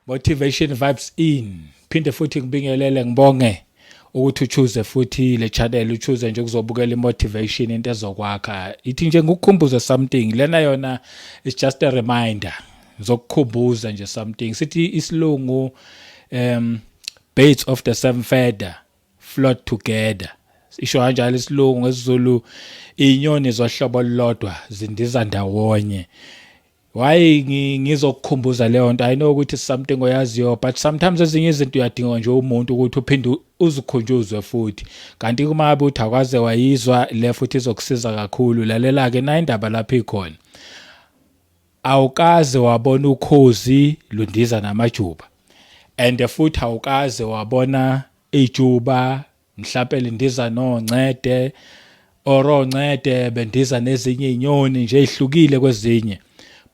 Motivation vibes in. Phinde futhi ngibingelele ngibonge ukuthi uchoose futhi le channel uchoose nje ukuzobukela imotivation into ezokwakha. Ithi nje ngikukhumbuze something lena yona is just a reminder. Zokukhumbuza nje something. Sithi isilungu birds of the same feather flock together. Isho kanjalo isilungu ngesizulu inyoni zohlobo olulodwa zindiza ndawonye. Why ngizokukhumbuza leyo nto? I know ukuthi something oyaziyo, but sometimes ezinye izinto uyadinga nje umuntu ukuthi uphinde uzikhunjuzwe futhi. Kanti kuma ngabe uthi akwaze wayizwa le futhi izokusiza kakhulu. Lalela ke na indaba lapha ikhona. Awukaze wabona ukhozi lundiza namajuba. And futhi awukaze wabona ijuba mhlawumbe lindiza noncede oroncede bendiza nezinye inyoni nje ezihlukile kwezinye.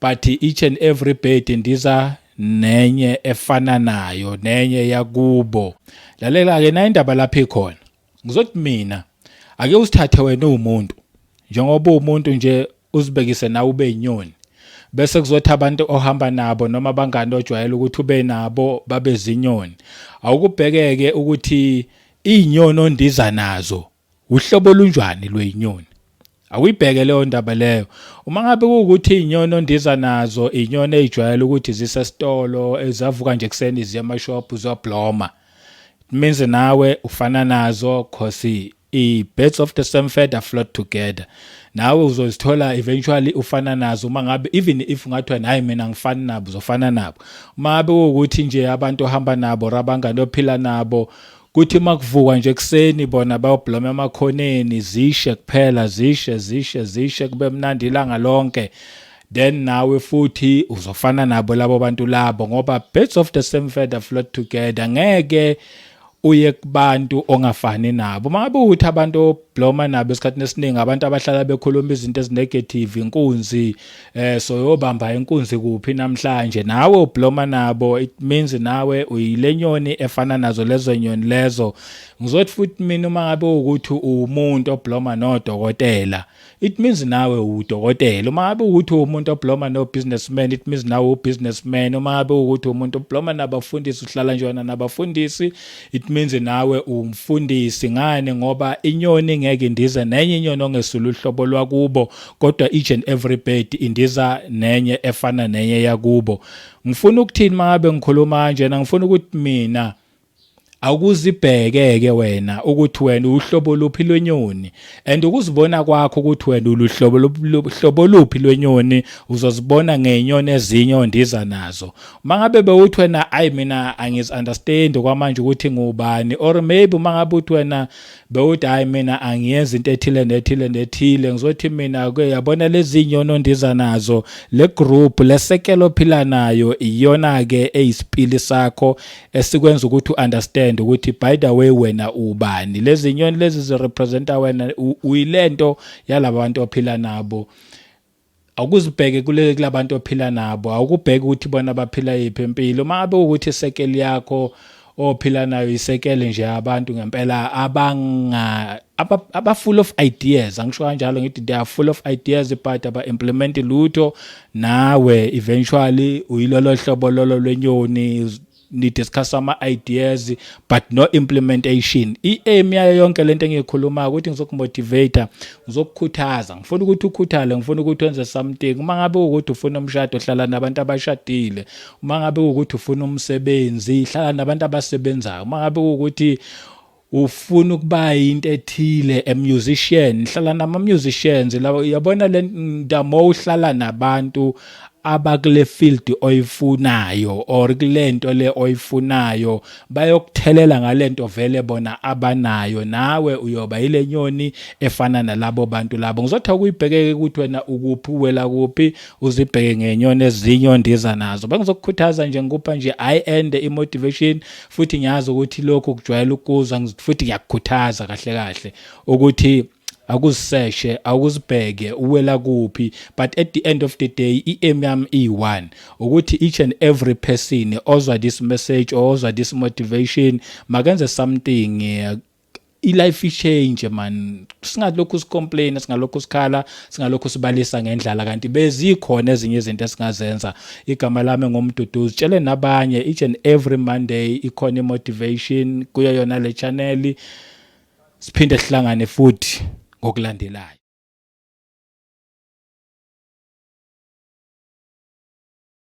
But each and every bird indiza nenye efana nayo nenye yakubo. Lalela ke na indaba lapha ikhona. Ngizothi mina ake usithathe wena umuntu njengoba umuntu nje uzibekise nawe ube inyoni. Bese kuzothi abantu ohamba nabo noma abangani ojwayela ukuthi ube nabo babe zinyoni. Awukubhekeke ukuthi inyoni ondiza nazo uhlobo lunjani lwezinyoni. Awuyibheke leyo ndaba leyo. Uma ngabe ukuthi inyoni ondiza nazo inyoni ejwayele ukuthi zisesitolo ezavuka nje kuseni ziya emashop zobloma. It means nawe ufana nazo cause birds of the same feather flock together. Nawe uzozithola eventually ufana nazo uma ngabe even if ungathiwa hayi mina ngifana nabo uzofana nabo. Uma ngabe ukuthi nje abantu ohamba nabo rabangani ophila nabo kuthi makuvuka nje kuseni bona bayobloma emakhoneni zishe kuphela zishe kube mnandi ilanga lonke, then nawe futhi uzofana nabo labo bantu labo ngoba birds of the same feather flock together. Ngeke uye kubantu ongafani nabo. Mangabe uthi abantu obloma nabo esikhathini esiningi abantu abahlala bekhuluma izinto ezinegative inkunzi so yobamba inkunzi kuphi namhlanje nawe ubloma nabo, it means nawe uyilenyoni efana nazo lezo nyoni lezo. Ngizothi futhi mina uma ngabe ukuthi umuntu obloma nodokotela, it means nawe udokotela. Uma ngabe ukuthi umuntu obloma no businessman, it means nawe ubusinessman. Uma ngabe ukuthi umuntu obloma nabafundisi uhlala njona nabafundisi, it means nawe umfundisi. Ngane ngoba inyoni ngeke indiza nenye inyoni ongesulu uhlobo lwakubo, kodwa each and every bird indiza nenye efana nenye yakubo. Ngifuna ukuthini mangabe ngikhuluma kanje? Ngifuna ukuthi mina awukuzibheke ke wena ukuthi wena uhlobo luphi lwenyoni, and ukuzibona kwakho ukuthi wena uhlobo luphi lwenyoni uzozibona ngenyoni ezinye ondiza nazo. Mangabe bewuthi wena ayi mina angisunderstand kwamanje ukuthi ngubani, or maybe mangabe uthi wena bewuthi ayi mina angiyenza into ethile nethile, ngizothi mina ke yabona lezi nyoni ondiza nazo, le group lesekelo phila nayo iyona ke eyisipili sakho esikwenza ukuthi understand ukuthi by the way wena ubani. Lezi nyoni lezi zirepresenta wena uyilento yalabantu ophila nabo. Awukuzibheke kulabantu ophila nabo, awukubheke ukuthi bona baphila yiphi impilo. Mangabe ukuthi isekeli yakho ophila nayo isekele nje abantu ngempela aba full of ideas. Angisho kanjalo ngithi they are full of ideas but aba implement lutho, nawe eventually uyilolo hlobo lolo lwenyoni ni discuss ama ideas but no implementation. I-aim yayo yonke lento engikhuluma ukuthi ngizokumotivate, ngizokukhuthaza. Ngifuna ukuthi ukhuthale, ngifuna ukuthi wenze something. Uma ngabe ukuthi ufuna umshado hlala nabantu abashadile. Uma ngabe ukuthi ufuna umsebenzi hlala nabantu abasebenzayo. Uma ngabe ukuthi ufuna ukuba into ethile musician hlala nama musicians. Yabona le ndamo uhlala nabantu abakule field oyifunayo or kulento le oyifunayo bayokuthelela ngalento vele bona abanayo, nawe uyoba ile nyoni efana nalabo bantu labo. Ngizothi ukuyibhekeke ukuthi wena ukuphi wela kuphi, uzibheke ngenyoni ezinye ondiza nazo. Bengizokukhuthaza nje ngikupha nje end imotivation futhi ngiyazi ukuthi lokho kujwayela ukuzwa, futhi ngiyakukhuthaza kahle ukuthi akuziseshe akuzibheke uwela kuphi, but at the end of the day i-aim yami i1 ukuthi each and every person ozwa this message or ozwa this motivation makenze something i-life change man, singalokhu sicomplain, singalokhu sikhala, singalokhu sibalisa ngendlala, kanti bezikhona ezinye izinto esingazenza. Igama lami ngomduduzi, tshele nabanye each and every Monday ikhona i-motivation kuyo yona le channel, siphinde sihlangane futhi ngokulandelayo.